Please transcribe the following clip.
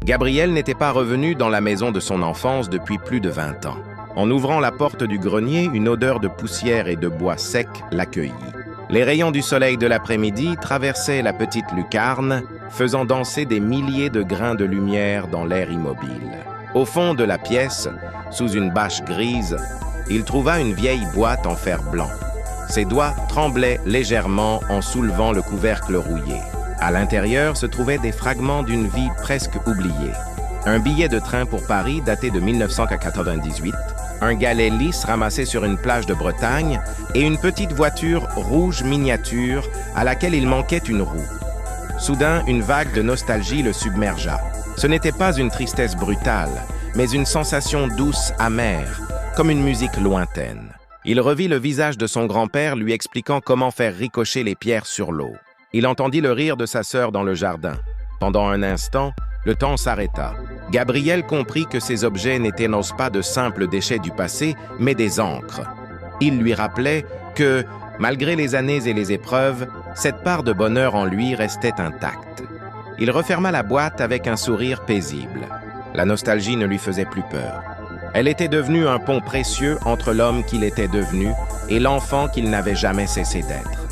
Gabriel n'était pas revenu dans la maison de son enfance depuis plus de 20 ans. En ouvrant la porte du grenier, une odeur de poussière et de bois sec l'accueillit. Les rayons du soleil de l'après-midi traversaient la petite lucarne, faisant danser des milliers de grains de lumière dans l'air immobile. Au fond de la pièce, sous une bâche grise, il trouva une vieille boîte en fer blanc. Ses doigts tremblaient légèrement en soulevant le couvercle rouillé. À l'intérieur se trouvaient des fragments d'une vie presque oubliée. Un billet de train pour Paris daté de 1998, un galet lisse ramassé sur une plage de Bretagne et une petite voiture rouge miniature à laquelle il manquait une roue. Soudain, une vague de nostalgie le submergea. Ce n'était pas une tristesse brutale, mais une sensation douce, amère, comme une musique lointaine. Il revit le visage de son grand-père lui expliquant comment faire ricocher les pierres sur l'eau. Il entendit le rire de sa sœur dans le jardin. Pendant un instant, le temps s'arrêta. Gabriel comprit que ces objets n'étaient non pas de simples déchets du passé, mais des ancres. Il lui rappelait que, malgré les années et les épreuves, cette part de bonheur en lui restait intacte. Il referma la boîte avec un sourire paisible. La nostalgie ne lui faisait plus peur. Elle était devenue un pont précieux entre l'homme qu'il était devenu et l'enfant qu'il n'avait jamais cessé d'être.